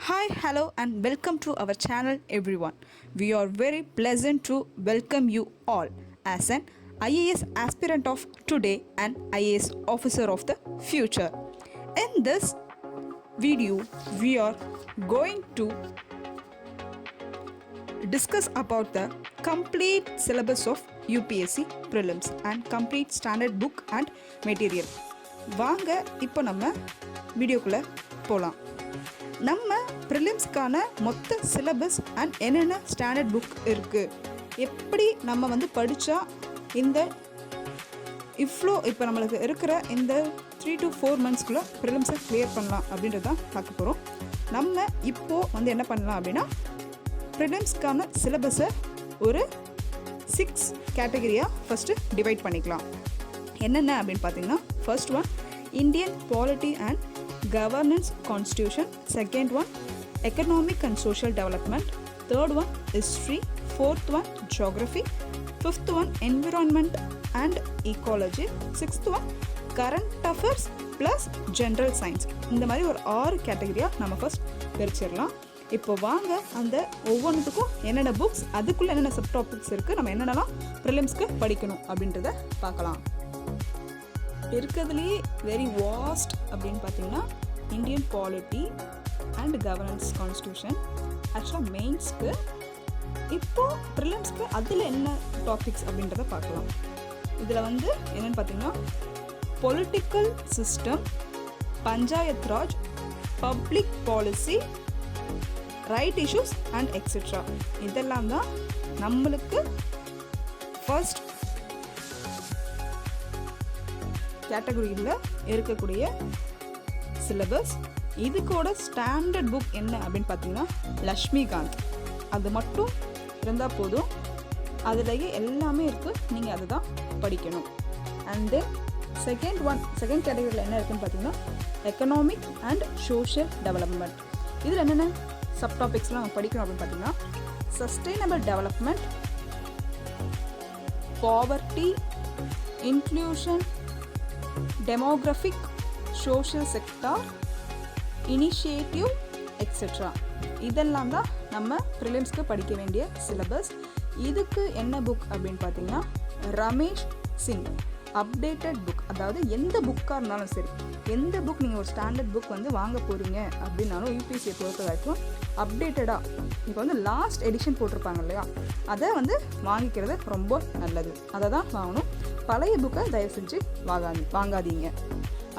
Hi, hello, and welcome to our channel, everyone. We are very pleasant to welcome you all as an IAS aspirant of today and IAS officer of the future. In this video, we are going to discuss about the complete syllabus of UPSC prelims and complete standard book and material. வாங்க இப்போ நம்ம வீடியோக்குள்ள போகலாம். நம்ம ப்ரிலிம்ஸ்க்கான மொத்த syllabus and என்னென்ன standard book இருக்குது, எப்படி நம்ம படித்தா இந்த இப்போ நம்மளுக்கு இருக்கிற இந்த 3 to 4 monthsக்குள்ளே ப்ரிலிம்ஸை கிளியர் பண்ணலாம் அப்படின்றது தான் பார்க்க போகிறோம். நம்ம இப்போது என்ன பண்ணலாம் அப்படின்னா, ப்ரிலிம்ஸ்க்கான சிலபஸை ஒரு 6 கேட்டகரியாக ஃபஸ்ட்டு டிவைட் பண்ணிக்கலாம். என்னென்ன அப்படின்னு பார்த்தீங்கன்னா, first one Indian polity and governance constitution, second one economic and social development, third one history, fourth one geography, fifth one environment and ecology, sixth one current affairs plus general science. இந்த மாதிரி ஒரு 6 கேட்டகரியாக நம்ம first பிரிச்சிடலாம். இப்போ வாங்க அந்த ஒவ்வொன்றுத்துக்கும் என்னென்ன books, அதுக்குள்ளே என்னென்ன சப் டாபிக்ஸ் இருக்குது, நம்ம என்னென்னலாம் ப்ரிலிம்ஸ்க்கு படிக்கணும் அப்படின்றத பார்க்கலாம். இருக்கிறதுலேயே வெரி வாஸ்ட் அப்படின்னு பார்த்தீங்கன்னா Indian polity and governance constitution. ஆக்சுவலாக மெயின்ஸ்க்கு இப்போது ப்ரிலிம்ஸ்க்கு அதில் என்ன டாபிக்ஸ் அப்படின்றத பார்க்கலாம். இதில் என்னென்னு பார்த்தீங்கன்னா, political system, panchayat Raj, public policy, right issues and etcetera. இதெல்லாம் தான் நம்மளுக்கு ஃபர்ஸ்ட் கேட்டகரியில் இருக்கக்கூடிய சிலபஸ். இதுக்கோட ஸ்டாண்டர்ட் புக் என்ன அப்படின்னு பார்த்தீங்கன்னா லக்ஷ்மிகாந்த். அது மட்டும் இருந்தால் போதும், அதுலேயே எல்லாமே இருக்குது, நீங்கள் அதை தான் படிக்கணும். அண்ட் தென் செகண்ட் கேட்டகரியில் என்ன இருக்குதுன்னு பார்த்தீங்கன்னா எக்கனாமிக் அண்ட் சோஷியல் டெவலப்மெண்ட். இதில் என்னென்ன சப் டாபிக்ஸ்லாம் நம்ம படிக்கணும் அப்படின்னு பார்த்தீங்கன்னா, sustainable development, poverty, inclusion, demographic, social sector, initiative etcetera. இதெல்லாம் தான் நம்ம ப்ரிலிம்ஸ்க்கு படிக்க வேண்டிய சிலபஸ். இதுக்கு என்ன புக் அப்படின்னு பார்த்தீங்கன்னா, ரமேஷ் சிங் அப்டேட்டட் புக். அதாவது எந்த புக்காக இருந்தாலும் சரி, எந்த புக் நீங்கள் ஒரு ஸ்டாண்டர்ட் புக் வாங்க போகிறீங்க அப்படின்னாலும் யூபிஎஸ்சியை பொறுத்த வரைக்கும் அப்டேட்டடாக இப்போ லாஸ்ட் எடிஷன் போட்டிருப்பாங்க இல்லையா, அதை வாங்கிக்கிறது ரொம்ப நல்லது. அதை தான் வாங்கணும். பழைய புக்கை தயவு செஞ்சு வாங்காதீங்க.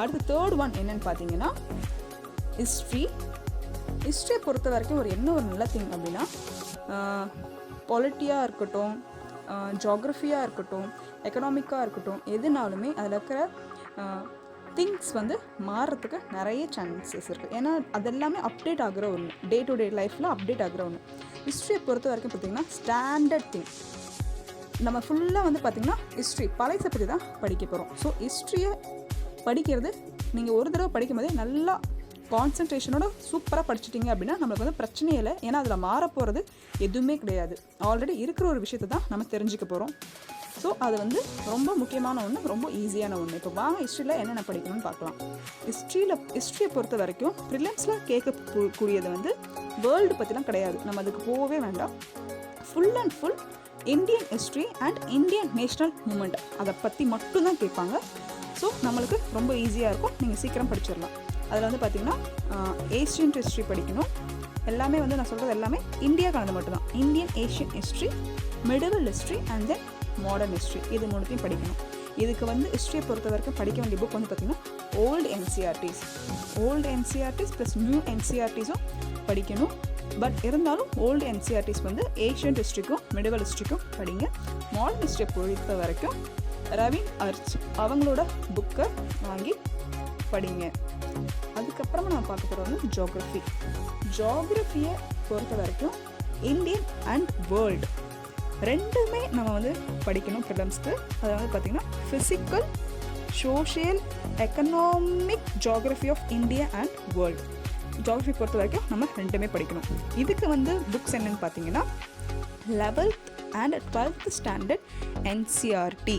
அடுத்து தேர்ட் ஒன் என்னென்னு பார்த்தீங்கன்னா ஹிஸ்ட்ரியை பொறுத்த வரைக்கும் என்ன ஒரு நல்ல திங் அப்படின்னா, பொலிட்டியாக இருக்கட்டும், ஜியோக்ரஃபியாக இருக்கட்டும், எக்கனாமிக்காக இருக்கட்டும், எதுனாலுமே அதில் இருக்கிற திங்ஸ் மாறுறதுக்கு நிறைய சான்சஸ் இருக்குது. ஏன்னா அதெல்லாமே அப்டேட் ஆகிற ஒன்று, டே டு டே லைஃப்பில் அப்டேட் ஆகிற ஒன்று. ஹிஸ்ட்ரியை பொறுத்த வரைக்கும் பார்த்திங்கன்னா ஸ்டாண்டர்ட் திங். நம்ம ஃபுல்லாக பார்த்திங்கன்னா ஹிஸ்ட்ரி பழைய பற்றி தான் படிக்க போகிறோம். ஸோ ஹிஸ்ட்ரியை படிக்கிறது நீங்கள் ஒரு தடவை படிக்கும் போதே நல்லா கான்சன்ட்ரேஷனோட சூப்பராக படிச்சிட்டிங்க அப்படின்னா நம்மளுக்கு பிரச்சனையே இல்லை. ஏன்னா அதில் மாறப்போகிறது எதுவுமே கிடையாது. ஆல்ரெடி இருக்கிற ஒரு விஷயத்தை தான் நம்ம தெரிஞ்சுக்க போகிறோம். ஸோ அது ரொம்ப முக்கியமான ஒன்று, ரொம்ப ஈஸியான ஒன்று. இப்போ வாங்க ஹிஸ்ட்ரியில் என்னென்ன படிக்கணும்னு பார்க்கலாம். ஹிஸ்ட்ரியை பொறுத்த வரைக்கும் ப்ரிலிம்ஸில் கேட்கக்கூடியது வேர்ல்டு பற்றிலாம் கிடையாது. நம்ம அதுக்கு போகவே வேண்டாம். Full and full Indian history and Indian national moment, அதை பற்றி மட்டும்தான் கேட்பாங்க. ஸோ நம்மளுக்கு ரொம்ப ஈஸியாக இருக்கும், நீங்கள் சீக்கிரம் படிச்சிடலாம். அதில் பார்த்திங்கன்னா ஏஷியன் ஹிஸ்ட்ரி படிக்கணும். எல்லாமே நான் சொல்கிறது எல்லாமே இந்தியா கலந்து மட்டும்தான். Indian Asian history, medieval history and then modern history, இது மூணுத்தையும் படிக்கணும். இதுக்கு ஹிஸ்ட்ரியை பொறுத்த வரைக்கும் படிக்க வேண்டிய புக் பார்த்திங்கன்னா ஓல்டு என்சிஆர்டிஸ் ப்ளஸ் நியூ என்சிஆர்டிஸும் படிக்கணும். பட் இருந்தாலும் ஓல்டு என்சிஆர்டிஸ் ஏஷியன் ஹிஸ்ட்ரிக்கும் மிடிவல் ஹிஸ்ட்ரிக்கும் படிங்க. மாடர்ன் ஹிஸ்ட்ரியை பொறுத்த வரைக்கும் ரவீன் அர்ச் அவங்களோட புக்கை வாங்கி படிங்க. அதுக்கப்புறமா நான் பார்க்க போகிறது ஜியோக்ரஃபியை பொறுத்த வரைக்கும் இந்தியன் அண்ட் வேர்ல்டு ரெண்டுமே நம்ம படிக்கணும் ப்ரிலிம்ஸ்க்கு. அதாவது பார்த்திங்கன்னா physical, social, economic geography of India and world. Geography பொறுத்த வரைக்கும் நம்ம ரெண்டுமே படிக்கணும். இதுக்கு புக்ஸ் என்னென்னு பார்த்தீங்கன்னா 11th and 12th standard NCERT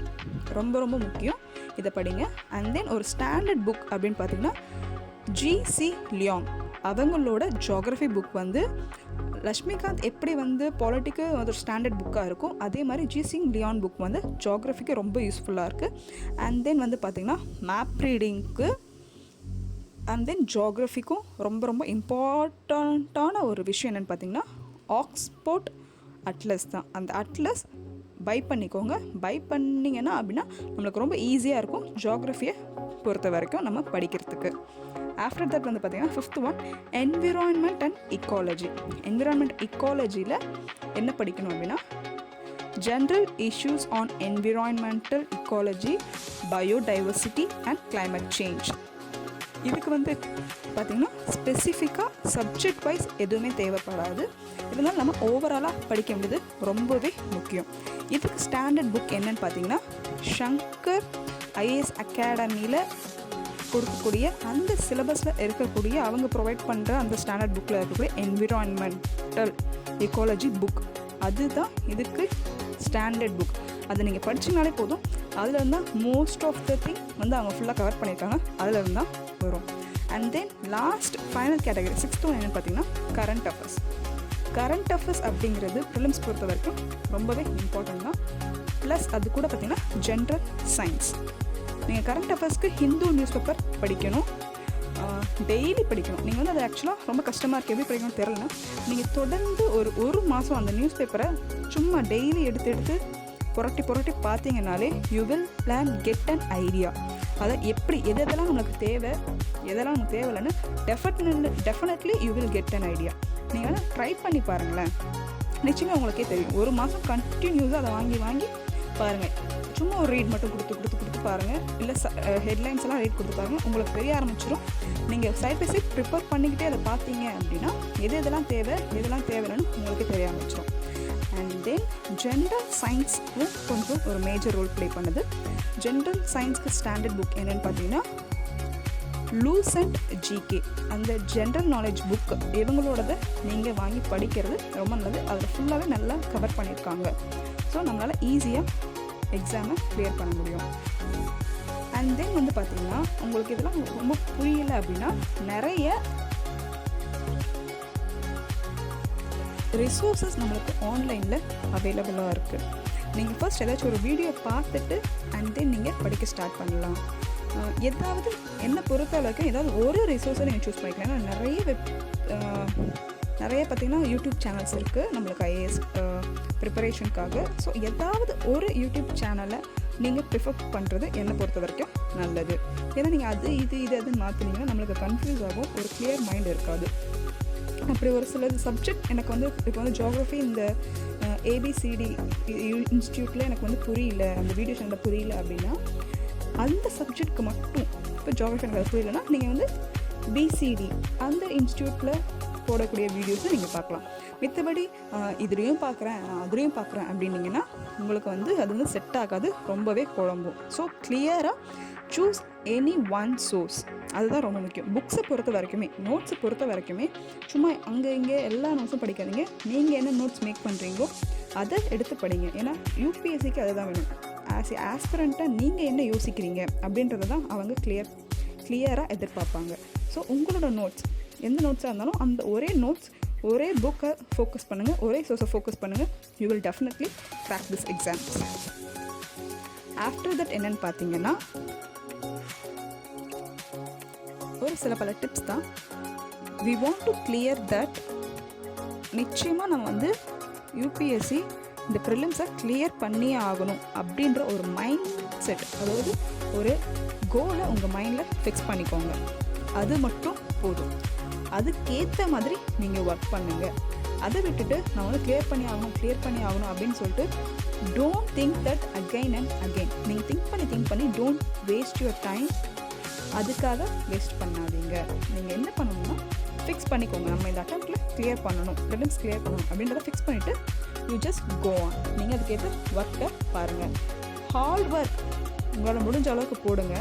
ரொம்ப ரொம்ப முக்கியம். இதை படிங்க. அண்ட் தென் ஒரு ஸ்டாண்டர்ட் புக் அப்படின்னு பார்த்தீங்கன்னா ஜிசி லியாங் அவங்களோட ஜியாகிரஃபி புக் வந்து லக்ஷ்மிகாந்த் எப்படி வந்து பாலிட்டிக்கு ஒரு ஸ்டாண்டர்ட் புக்காக இருக்கும், அதே மாதிரி ஜிசிங் லியான் புக் வந்து ஜியாகிரஃபிக்கு ரொம்ப யூஸ்ஃபுல்லாக இருக்குது. அண்ட் தென் வந்து பார்த்திங்கன்னா மேப் ரீடிங்க்கு அண்ட் தென் ஜியாகிரஃபிக்கும் ரொம்ப ரொம்ப இம்பார்ட்டண்ட்டான ஒரு விஷயம் என்னென்னு பார்த்திங்கன்னா ஆக்ஸ்போர்ட் அட்லஸ் தான். அந்த அட்லஸ் பை பண்ணிக்கோங்க. பை பண்ணிங்கன்னா அப்படின்னா நம்மளுக்கு ரொம்ப ஈஸியாக இருக்கும் ஜியாகிரஃபியை பொறுத்த வரைக்கும் நம்ம படிக்கிறதுக்கு. ஆஃப்டர் தட் வந்து பார்த்திங்கன்னா 5th one environment and ecology. Environment இக்காலஜியில் என்ன படிக்கணும் அப்படின்னா general issues on environmental ecology, biodiversity and climate change. இதுக்கு வந்து பார்த்திங்கன்னா ஸ்பெசிஃபிக்காக சப்ஜெக்ட் வைஸ் எதுவுமே தேவைப்படாது. இருந்தாலும் நம்ம ஓவராலாக படிக்க வேண்டியது ரொம்பவே முக்கியம். இதுக்கு ஸ்டாண்டர்ட் புக் என்னன்னு பார்த்தீங்கன்னா ஷங்கர் ஐஏஎஸ் அகாடமியில் கொடுக்கக்கூடிய அந்த சிலபஸில் இருக்கக்கூடிய அவங்க ப்ரொவைட் பண்ணுற அந்த ஸ்டாண்டர்ட் புக்கில் இருக்கக்கூடிய என்விரான்மெண்டல் எக்காலஜி புக், அதுதான் இதுக்கு ஸ்டாண்டர்ட் புக். அதை நீங்கள் படிச்சிங்கனாலே போதும். அதில் இருந்தால் மோஸ்ட் ஆஃப் த திங் வந்து அவங்க ஃபுல்லாக கவர் பண்ணியிருக்காங்க, அதில் இருந்தால் வரும். And then last final category 6th one என்னென்னு பார்த்தீங்கன்னா கரண்ட் அஃபேர்ஸ். கரண்ட் அஃபேர்ஸ் அப்படிங்கிறது ப்ரிலிம்ஸ் பொறுத்த வரைக்கும் ரொம்பவே இம்பார்ட்டன்ட் தான். ப்ளஸ் அது கூட பார்த்திங்கன்னா ஜென்ரல் சயின்ஸ். நீங்கள் கரண்ட் அஃபேர்ஸ்க்கு ஹிந்து நியூஸ் பேப்பர் படிக்கணும், டெய்லி படிக்கணும். நீங்கள் வந்து அது ஆக்சுவலாக ரொம்ப கஷ்டமாக இருக்குது, எப்படி படிக்கணும்னு தெரிலனா நீங்கள் தொடர்ந்து ஒரு மாதம் அந்த நியூஸ் பேப்பரை சும்மா டெய்லி எடுத்து புரட்டி பார்த்தீங்கனாலே you will plan get an idea. அதை எப்படி எதெல்லாம் நம்மளுக்கு தேவை, எதெல்லாம் நமக்கு தேவையில்லைன்னு definitely you will get an idea. நீங்கள் வேணால் ட்ரை பண்ணி பாருங்களேன், நிச்சயமாக உங்களுக்கே தெரியும். ஒரு மாதம் கண்டினியூஸாக அதை வாங்கி பாருங்கள். சும்மா ஒரு ரீட் மட்டும் கொடுத்து பாருங்கள், இல்லை ஹெட்லைன்ஸ் எல்லாம் ரீட் கொடுத்து பாருங்கள், உங்களுக்கு தெரிய ஆரம்பிச்சிடும். நீங்கள் சைட் பை சைட் ப்ரிப்பேர் பண்ணிக்கிட்டே அதை பார்த்தீங்க அப்படின்னா எதெல்லாம் தேவை எதெல்லாம் தேவைன்னு உங்களுக்கே தெரிய ஆரம்பிச்சிடும். அண்ட் தென் ஜென்ரல் சயின்ஸும் கொஞ்சம் ஒரு மேஜர் ரோல் ப்ளே பண்ணுது. ஜென்ரல் சயின்ஸ்க்கு ஸ்டாண்டர்ட் புக் என்னென்னு பார்த்தீங்கன்னா லூசன்ட் ஜிகே. அந்த ஜென்ரல் நாலேஜ் புக் இவங்களோடதை நீங்கள் வாங்கி படிக்கிறது ரொம்ப நல்லது. அதில் ஃபுல்லாகவே நல்லா கவர் பண்ணியிருக்காங்க. ஸோ நம்மளால் ஈஸியாக எக்ஸாமை கிளியர் பண்ண முடியும். அண்ட் தென் வந்து பார்த்திங்கன்னா உங்களுக்கு இதெல்லாம் ரொம்ப புரியலை அப்படின்னா நிறைய ரிசோர்ஸஸ் நம்மளுக்கு ஆன்லைனில் அவைலபிளாக இருக்குது. நீங்கள் ஃபர்ஸ்ட் ஏதாச்சும் ஒரு வீடியோ பார்த்துட்டு அண்ட் தென் நீங்கள் படிக்க ஸ்டார்ட் பண்ணலாம். ஏதாவது என்னை பொறுத்த அளவுக்கு ஏதாவது ஒரு ரிசோர்ஸை நீங்கள் சூஸ் பண்ணிக்கலாம். ஏன்னா நிறைய பார்த்திங்கன்னா யூடியூப் சேனல்ஸ் இருக்குது நம்மளுக்கு ஐஏஎஸ் ப்ரிப்பரேஷனுக்காக. ஸோ ஏதாவது ஒரு யூடியூப் சேனலை நீங்கள் ப்ரிஃபர் பண்ணுறது என்னை பொறுத்த வரைக்கும் நல்லது. ஏன்னா நீங்கள் அதுன்னு மாற்றினீங்கன்னா நம்மளுக்கு கன்ஃபியூஸ் ஆகும், ஒரு கிளியர் மைண்ட் இருக்காது. அப்படி ஒரு சில சப்ஜெக்ட் எனக்கு வந்து இப்போ வந்து ஜியாகிரஃபி இந்த ஏபிசிடி இன்ஸ்டியூட்டில் எனக்கு வந்து புரியல, அந்த வீடியோ சேனலில் புரியல அப்படின்னா அந்த சப்ஜெக்ட்க்கு மட்டும் இப்போ ஜியாகிரஃபி எனக்கு அது புரியலன்னா நீங்கள் வந்து பிசிடி அந்த இன்ஸ்டியூட்டில் போடக்கூடிய வீடியோஸை நீங்கள் பார்க்கலாம். மித்தபடி இதுலேயும் பார்க்குறேன் அதுலேயும் பார்க்குறேன் அப்படின்னீங்கன்னா உங்களுக்கு வந்து அது வந்து செட் ஆகாது, ரொம்பவே குழம்பும். ஸோ கிளியராக சூஸ் எனி ஒன் சோர்ஸ், அதுதான் ரொம்ப முக்கியம். புக்ஸை பொறுத்த வரைக்குமே நோட்ஸை பொறுத்த வரைக்குமே சும்மா அங்கே இங்கே எல்லா நோட்ஸும் படிக்காதீங்க. நீங்கள் என்ன நோட்ஸ் மேக் பண்ணுறீங்களோ அதை எடுத்து படிங்க. ஏன்னா யூபிஎஸ்சிக்கு அதுதான் வேணும். ஆஸ்பிரண்ட்டாக நீங்கள் என்ன யோசிக்கிறீங்க அப்படின்றத தான் அவங்க கிளியராக எதிர்பார்ப்பாங்க. ஸோ உங்களோட நோட்ஸ் எந்த நோட்ஸாக இருந்தாலும் அந்த ஒரே புக்கை ஃபோக்கஸ் பண்ணுங்கள், ஒரே சோர்ஸை ஃபோக்கஸ் பண்ணுங்கள். You will definitely crack this exams. After that என்னென்னு பார்த்தீங்கன்னா ஒரு சில பல டிப்ஸ் தான். We want to clear that. நிச்சயமாக நம்ம வந்து யூபிஎஸ்சி இந்த ப்ரிலிம்ஸை கிளியர் பண்ணியே ஆகணும் அப்படின்ற ஒரு மைண்ட் செட், அதாவது ஒரு கோலை உங்கள் மைண்டில் ஃபிக்ஸ் பண்ணிக்கோங்க. அது மட்டும் போதும். அதுக்கேற்ற மாதிரி நீங்கள் ஒர்க் பண்ணுங்கள். அதை விட்டுட்டு நான் வந்து கிளியர் பண்ணி ஆகணும் அப்படின்னு சொல்லிட்டு don't think that again and again. நீங்கள் திங்க் பண்ணி டோன்ட் வேஸ்ட் யுவர் டைம். அதுக்காக வேஸ்ட் பண்ணாதீங்க. நீங்கள் என்ன பண்ணணும்னா ஃபிக்ஸ் பண்ணிக்கோங்க, நம்ம இந்த அட்டெம்ப்டில் கிளியர் பண்ணணும், ப்ரிலிம்ஸ் கிளியர் பண்ணணும் அப்படின்றத ஃபிக்ஸ் பண்ணிவிட்டு யூ ஜஸ்ட் கோ ஆன். நீங்கள் அதுக்கேற்ற ஒர்க்கை பாருங்கள். ஹார்ட் ஒர்க் உங்களால் முடிஞ்ச அளவுக்கு போடுங்க.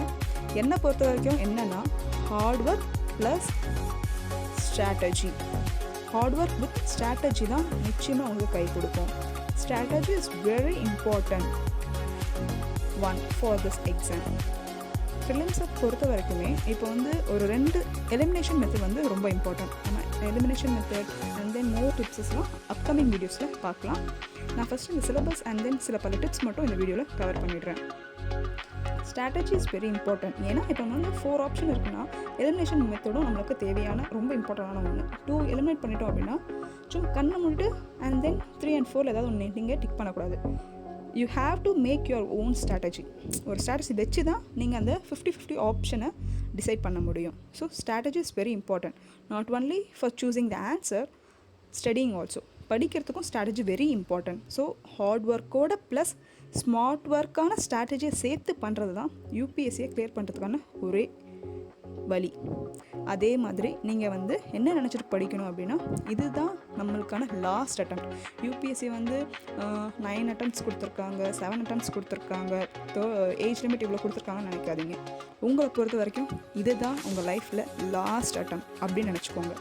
என்னை பொறுத்த வரைக்கும் என்னென்னா hard work plus strategy. Hard work with strategy தான் நிச்சயமாக உங்களுக்கு கை கொடுக்கும். Strategy is very important one for this exam. So ஃபிலிம்ஸை பொறுத்த வரைக்குமே இப்போ வந்து ஒரு 2 எலிமினேஷன் மெத்தட் வந்து ரொம்ப இம்பார்ட்டன்ட். நம்ம elimination method and then more டிப்ஸஸ்லாம் அப்கமிங் வீடியோஸில் பார்க்கலாம். நான் ஃபஸ்ட்டு இந்த சிலபஸ் அண்ட் தென் சில பல டிப்ஸ் மட்டும் இந்த வீடியோவில் கவர் பண்ணிடுறேன். Strategy is very important. ஏன்னா இப்போ வந்து 4 ஆப்ஷன் இருக்குன்னா எலிமினேஷன் மெத்தடும் நம்மளுக்கு தேவையான ரொம்ப இம்பார்ட்டண்டான ஒன்று. 2 எலிமினேட் பண்ணிட்டோம் அப்படின்னா சும்மா கண்ணை மூடிட்டு அண்ட் தென் 3 and 4 ஏதாவது ஒன்று நீங்கள் டிக் பண்ணக்கூடாது. You have to make your own strategy. ஒரு ஸ்ட்ராட்டஜி வச்சு தான் நீங்கள் அந்த 50-50 ஆப்ஷனை டிசைட் பண்ண முடியும். So strategy is very important. Not only for choosing the answer, studying also. படிக்கிறதுக்கும் strategy very important. So hard ஒர்க்கோட ப்ளஸ் ஸ்மார்ட் ஒர்க்கான ஸ்ட்ராட்டஜியை சேர்த்து பண்ணுறது தான் யூபிஎஸ்சியை கிளியர் பண்ணுறதுக்கான ஒரே வழி. அதே மாதிரி நீங்கள் வந்து என்ன நினச்சிட்டு படிக்கணும் அப்படின்னா இதுதான் நம்மளுக்கான லாஸ்ட் அட்டெம்ப்ட். யூபிஎஸ்சி வந்து 9 attempts கொடுத்துருக்காங்க, 7 attempts கொடுத்துருக்காங்க, ஏஜ் லிமிட் இவ்வளோ கொடுத்துருக்காங்கன்னு நினைக்காதீங்க. உங்களை பொறுத்த வரைக்கும் இதுதான் உங்கள் லைஃப்பில் லாஸ்ட் அட்டெம்ப்ட் அப்படின்னு நினச்சிக்கோங்க.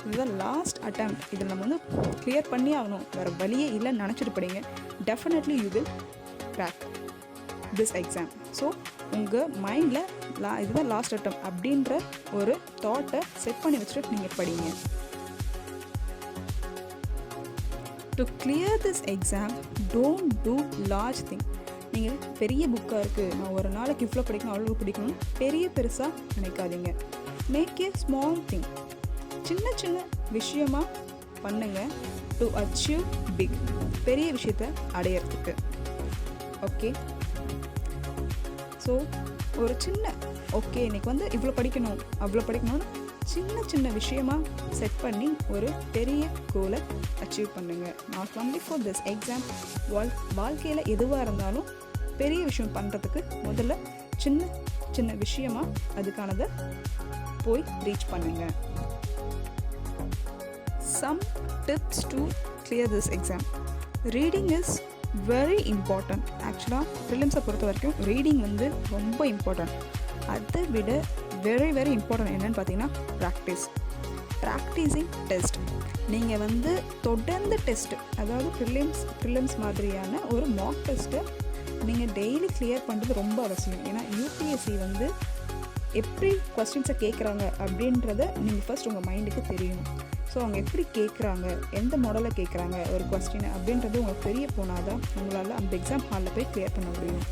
இதுதான் லாஸ்ட் அட்டெம்ப்ட். இதில் நம்ம வந்து கிளியர் பண்ணி ஆகணும், வேறு வழியே இல்லைன்னு நினச்சிட்டு படிங்க. Definitely you will crack this exam. So உங்கள் மைண்டில் இதுதான் லாஸ்ட் அட்டெம்ப்ட் அப்படின்ற ஒரு தாட்டை செட் பண்ணி வச்சுட்டு நீங்கள் படிங்க. To clear this exam don't do large thing. நீங்கள் பெரிய புக்காக இருக்குது, நான் ஒரு நாளைக்கு இவ்வளோ படிக்கணும் அவ்வளோ படிக்கணும் பெருசாக நினைக்காதீங்க. Make a small thing. சின்ன சின்ன விஷயமாக பண்ணுங்கள் டு அச்சீவ் பிக். பெரிய விஷயத்தை அடையிறதுக்கு. ஓகே, ஸோ ஒரு சின்ன இன்றைக்கி வந்து இவ்வளோ படிக்கணும் அவ்வளோ படிக்கணும்னு சின்ன சின்ன விஷயமாக செட் பண்ணி ஒரு பெரிய கோலை அச்சீவ் பண்ணுங்கள். Not only for this exam, வாழ்க்கையில் எதுவாக இருந்தாலும் பெரிய விஷயம் பண்ணுறதுக்கு முதல்ல சின்ன சின்ன விஷயமாக அதுக்கானதை போய் ரீச் பண்ணுங்கள். Some tips to clear this exam. Reading is very important. ஆக்சுவலாக ப்ரிலிம்ஸை பொறுத்த வரைக்கும் ரீடிங் வந்து ரொம்ப இம்பார்ட்டன்ட். அதை விட வெரி வெரி இம்பார்ட்டன்ட் என்னென்னு பார்த்தீங்கன்னா ப்ராக்டிஸிங் டெஸ்ட். நீங்கள் வந்து தொடர்ந்து டெஸ்ட்டு, அதாவது ப்ரிலிம்ஸ் மாதிரியான ஒரு மாக் டெஸ்ட்டை நீங்கள் டெய்லி கிளியர் பண்ணுறது ரொம்ப அவசியம். ஏன்னா யூபிஎஸ்சி வந்து எப்படி கொஸ்டின்ஸை கேட்குறாங்க அப்படின்றத நீங்கள் ஃபர்ஸ்ட் உங்கள் மைண்டுக்கு தெரியணும். ஸோ அவங்க எப்படி கேட்குறாங்க, எந்த மாடலில் கேட்குறாங்க ஒரு கொஸ்டினை அப்படின்றது உங்களுக்கு தெரிய போனால் தான் உங்களால் அந்த எக்ஸாம் ஹாலில் போய் கிளியர் பண்ண முடியும்.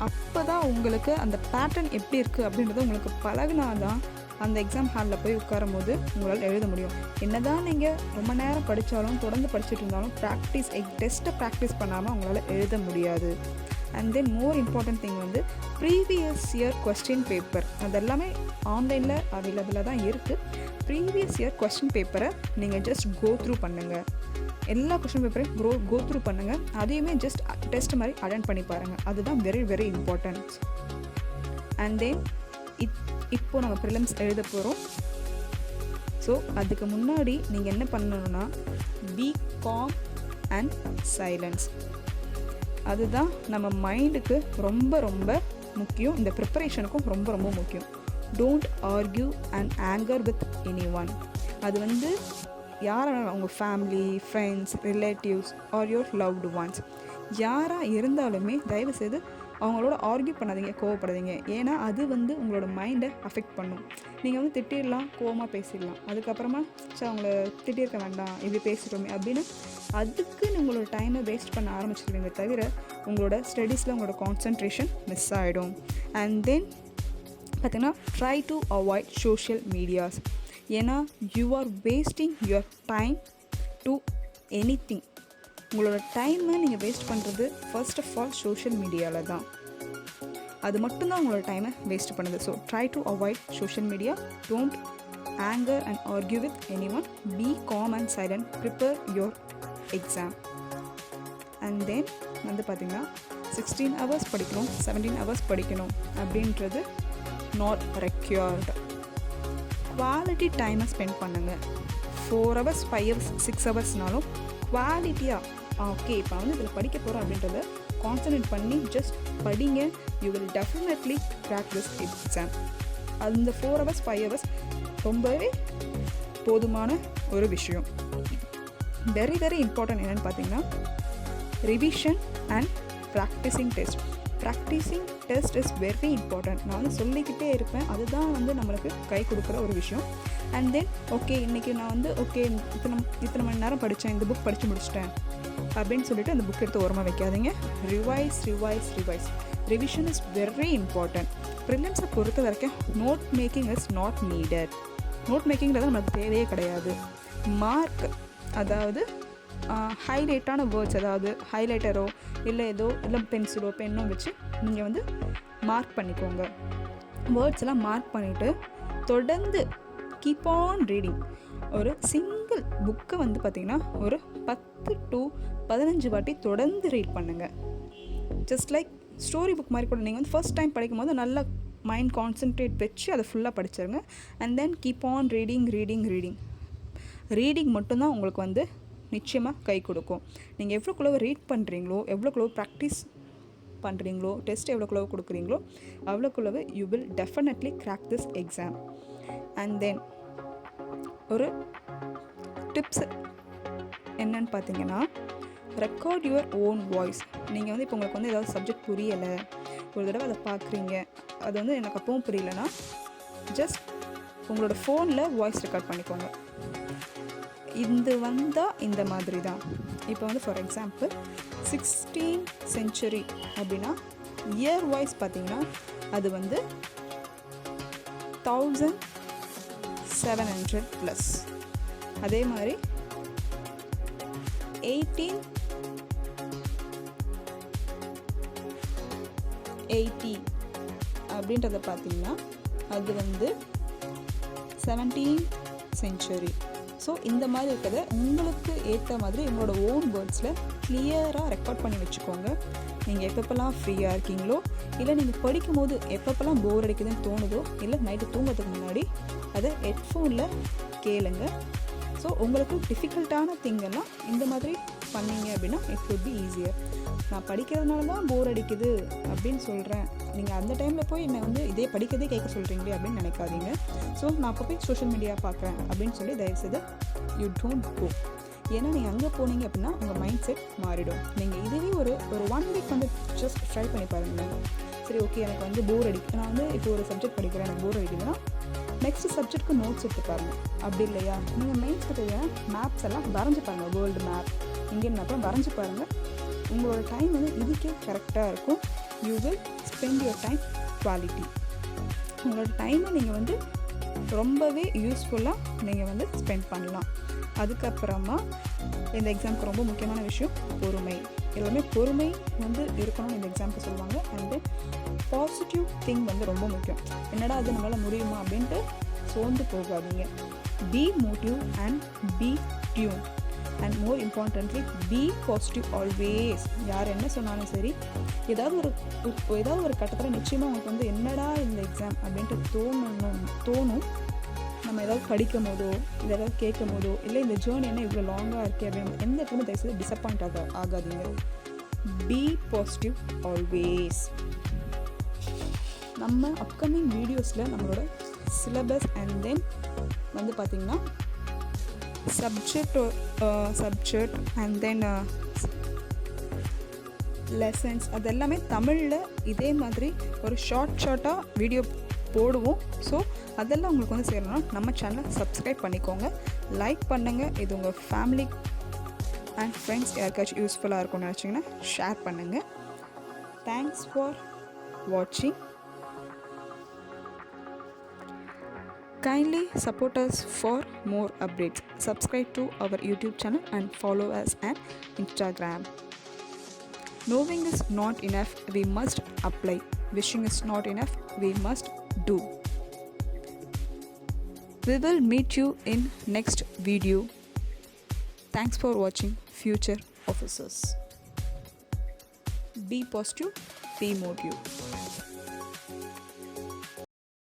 அப்போ தான் உங்களுக்கு அந்த பேட்டர்ன் எப்படி இருக்குது அப்படின்றது உங்களுக்கு பழகினா தான் அந்த எக்ஸாம் ஹாலில் போய் உட்காரும் போது உங்களால் எழுத முடியும். என்ன தான் நீங்கள் ரொம்ப நேரம் படித்தாலும் தொடர்ந்து படிச்சுட்டு இருந்தாலும் டெஸ்ட்டை ப்ராக்டிஸ் பண்ணாமல் உங்களால் எழுத முடியாது. And then more important thing வந்து ப்ரீவியஸ் இயர் கொஸ்டின் பேப்பர், அதெல்லாமே ஆன்லைனில் அவைலபிளாக தான் இருக்குது. ப்ரீவியஸ் இயர் கொஸ்டின் பேப்பரை நீங்கள் ஜஸ்ட் கோ த்ரூ பண்ணுங்கள். எல்லா கொஸ்டின் பேப்பரையும் கோ த்ரூ பண்ணுங்கள். அதையுமே ஜஸ்ட் டெஸ்ட் மாதிரி அட்டெண்ட் பண்ணி பாருங்கள். அதுதான் very very important. And then இப்போ நம்ம ப்ரிலிம்ஸ் எழுத போகிறோம். ஸோ அதுக்கு முன்னாடி நீங்கள் என்ன பண்ணணும்னா பி காம் அண்ட் சைலன்ஸ். அதுதான் நம்ம மைண்டுக்கு ரொம்ப ரொம்ப முக்கியம். இந்த ப்ரிப்பரேஷனுக்கும் ரொம்ப ரொம்ப முக்கியம். Don't argue and anger with anyone. அது வந்து யாராக, உங்கள் family, friends, relatives or your loved ones, யாராக இருந்தாலுமே தயவுசெய்து அவங்களோட ஆர்கியூ பண்ணாதீங்க, கோவப்படாதீங்க. ஏன்னா அது வந்து உங்களோட மைண்டை அஃபெக்ட் பண்ணும். நீங்கள் வந்து திட்டிடலாம், கோவமாக பேசிடலாம், அதுக்கப்புறமா அவங்கள திட்டிருக்க வேண்டாம், இப்படி பேசிட்டோமே அப்படின்னு அதுக்கு உங்களோட டைமை வேஸ்ட் பண்ண ஆரம்பிச்சிருவீங்க. தவிர உங்களோட ஸ்டடீஸில் உங்களோட கான்சன்ட்ரேஷன் மிஸ் ஆகிடும். அண்ட் தென் பார்த்திங்கன்னா try to avoid social medias. ஏன்னா you are wasting your time to anything. உங்களோட டைமை நீங்கள் வேஸ்ட் பண்ணுறது ஃபர்ஸ்ட் ஆஃப் ஆல் சோஷியல் மீடியாவில் தான். அது மட்டும்தான் உங்களோட டைமை வேஸ்ட் பண்ணுது. So try to avoid social media. Don't anger and argue with anyone. Be calm and silent. Prepare your exam. And then வந்து பார்த்திங்கன்னா 16 hours படிக்கணும், 17 hours படிக்கணும் அப்படின்றது நாட் ரெக்யர்டு. குவாலிட்டி டைமை ஸ்பெண்ட் பண்ணுங்கள். 4 hours 5 hours 6 ஹவர்ஸ்னாலும் குவாலிட்டியாக ஓகே இப்போ வந்து இதில் படிக்க போகிறோம் அப்படின்றத கான்சன்ட்ரேட் பண்ணி ஜஸ்ட் படிங்க. You will definitely crack this exam. அந்த 4 hours 5 hours ரொம்பவே போதுமான ஒரு விஷயம். வெரி வெரி இம்பார்ட்டன்ட் என்னென்னு பார்த்தீங்கன்னா revision and practising test is very important. நான் வந்து சொல்லிக்கிட்டே இருப்பேன், அதுதான் வந்து நம்மளுக்கு கை கொடுக்குற ஒரு விஷயம். அண்ட் தென் ஓகே இன்றைக்கி நான் வந்து ஓகே இத்தனை மணி நேரம் படித்தேன், இந்த புக் படித்து முடிச்சிட்டேன் அப்படின்னு சொல்லிட்டு அந்த புக் எடுத்து ஓரமாக வைக்காதீங்க. Revise. Revision is very important. ப்ரிலிம்ஸை பொறுத்த வரைக்கும் note making is not needed. Note மேக்கிங்கிறது நமக்கு தேவையே கிடையாது. மார்க், அதாவது ஹைலைட்டான வேர்ட்ஸ், அதாவது ஹைலைட்டரோ இல்லை பென்சிலோ பென்னோ வச்சு நீங்கள் வந்து மார்க் பண்ணிக்கோங்க. வேர்ட்ஸ் எல்லாம் மார்க் பண்ணிவிட்டு தொடர்ந்து கீப் ஆன் ரீடிங். ஒரு சிங்கிள் புக்கை வந்து பார்த்திங்கன்னா ஒரு 10 to 15 வாட்டி தொடர்ந்து ரீட் பண்ணுங்கள். ஜஸ்ட் லைக் ஸ்டோரி புக் மாதிரி கூட நீங்கள் வந்து ஃபர்ஸ்ட் டைம் படிக்கும் போது நல்லா மைண்ட் கான்சன்ட்ரேட் வச்சு அதை ஃபுல்லாக படிச்சிருங்க. And then keep on reading. Reading மட்டும்தான் உங்களுக்கு வந்து நிச்சயமாக கை கொடுக்கும். நீங்கள் எவ்வளோக்குள்ளே ரீட் பண்ணுறீங்களோ, எவ்வளோக்குள்ளே ப்ராக்டிஸ் பண்ணுறீங்களோ, டெஸ்ட் எவ்வளோக்குள்ளே கொடுக்குறீங்களோ அவ்வளோக்குள்ளவே you will definitely crack this exam. And then ஒரு டிப்ஸ் என்னன்னு பார்த்தீங்கன்னா, ரெக்கார்ட் யுவர் ஓன் வாய்ஸ். நீங்கள் வந்து இப்போ உங்களுக்கு வந்து ஏதாவது சப்ஜெக்ட் புரியலை, ஒரு தடவை அதை பார்க்குறீங்க, அது வந்து எனக்கு அப்பவும் புரியலைன்னா ஜஸ்ட் உங்களோட ஃபோனில் வாய்ஸ் ரெக்கார்ட் பண்ணிக்கோங்க. இது வந்தால் இந்த மாதிரி தான். இப்போ வந்து ஃபார் எக்ஸாம்பிள் 16th century அப்படின்னா இயர் வாய்ஸ் பார்த்தீங்கன்னா அது வந்து 1700+. அதே மாதிரி 1880 அப்படின்றத பார்த்தீங்கன்னா அது வந்து 17th century. ஸோ இந்த மாதிரி இருக்கிறத உங்களுக்கு ஏற்ற மாதிரி உங்களோட ஓன் வேர்ட்ஸில் கிளியராக ரெக்கார்ட் பண்ணி வச்சுக்கோங்க. நீங்கள் எப்பப்பெல்லாம் ஃப்ரீயாக இருக்கீங்களோ, இல்லை நீங்கள் படிக்கும் போது எப்பப்பெல்லாம் போர் அடிக்குதுன்னு தோணுதோ, இல்லை நைட்டு தூங்கிறதுக்கு முன்னாடி அதை ஹெட்ஃபோனில் கேளுங்க. ஸோ உங்களுக்கு டிஃபிகல்ட்டான திங்கெல்லாம் இந்த மாதிரி பண்ணிங்க அப்படின்னா இட் வுட் பி ஈஸியர். நான் படிக்கிறதுனால தான் போர் அடிக்குது அப்படின்னு சொல்கிறேன், நீங்கள் அந்த டைமில் போய் என்னை வந்து இதே படிக்கிறதே கேட்க சொல்கிறீங்களே அப்படின்னு நினைக்காதீங்க. ஸோ நான் அப்போ போய் சோஷியல் மீடியா பார்க்குறேன் அப்படின்னு சொல்லி தயவுசெய்து யூ டோன்ட் கோ. ஏன்னா நீங்கள் அங்கே போனீங்க அப்படின்னா உங்கள் மைண்ட் செட் மாறிடும். நீங்கள் இதுவே ஒரு 1 week வந்து ஜஸ்ட் ட்ரை பண்ணி பாருங்கள். சரி ஓகே எனக்கு வந்து போர் அடிக்குது, நான் வந்து இப்போ ஒரு சப்ஜெக்ட் படிக்கிறேன், எனக்கு போர் அடிக்குதுன்னா நெக்ஸ்ட் சப்ஜெக்ட்க்கு நோட்ஸ் எடுத்து பாருங்கள். அப்படி இல்லையா நீங்கள் மெயின் செட்டுக்கு மேப்ஸ் எல்லாம் வரைஞ்சி பாருங்கள், வேர்ல்டு மேப், இந்தியன் மேப்லாம் வரைஞ்சி பாருங்கள். உங்களோட டைம் வந்து இதுக்கே கரெக்டாக இருக்கும். You will spend your time quality. உங்களோட டைமை நீங்கள் வந்து ரொம்பவே யூஸ்ஃபுல்லாக நீங்கள் வந்து ஸ்பெண்ட் பண்ணலாம். அதுக்கப்புறமா இந்த எக்ஸாமுக்கு ரொம்ப முக்கியமான விஷயம் பொறுமை. எல்லாமே பொறுமை வந்து இருக்கணும்னு இந்த எக்ஸாமுக்கு சொல்லுவாங்க. அண்ட் தென் பாசிட்டிவ் திங் வந்து ரொம்ப முக்கியம். என்னடா அது நம்மளால் முடியுமா அப்படின்ட்டு சோர்ந்து போகாதீங்க. Be motive and be tune. And more importantly be positive always. யார் என்ன சொன்னாலும் சரி, ஏதாவது ஒரு கட்டத்தில் நிச்சயமாக உங்களுக்கு வந்து என்னடா இந்த எக்ஸாம் அப்படின்ட்டு தோணும். நம்ம ஏதாவது படிக்கும் போதோ இல்லை ஏதாவது கேட்கும் போதோ, இல்லை இந்த ஜேர்னி என்ன இவ்வளோ லாங்காக இருக்கே அப்படின்னு எந்த இடத்துல தயவுசெய்து டிசப்பாயிண்ட் ஆகாதீங்க. Be positive always. நம்ம அப்கமிங் வீடியோஸில் நம்மளோட சிலபஸ் அண்ட் தென் வந்து பார்த்திங்கன்னா சப்ஜெக்ட் அண்ட் தென் லெசன்ஸ் அதெல்லாமே தமிழில் இதே மாதிரி ஒரு ஷார்ட்டாக வீடியோ போடுவோம். ஸோ அதெல்லாம் உங்களுக்கு வந்து சேரணும்னா நம்ம சேனலை சப்ஸ்கிரைப் பண்ணிக்கோங்க, லைக் பண்ணுங்கள். இது உங்கள் ஃபேமிலி அண்ட் ஃப்ரெண்ட்ஸ் யாருக்காச்சும் யூஸ்ஃபுல்லாக இருக்கும்னு நினச்சிங்கன்னா ஷேர் பண்ணுங்கள். தேங்க்ஸ் ஃபார் வாட்சிங். Kindly support us for more updates. Subscribe to our YouTube channel and follow us on Instagram. Knowing is not enough, we must apply. Wishing is not enough, we must do. We will meet you in next video. Thanks for watching Future Officers. Be positive, be motive.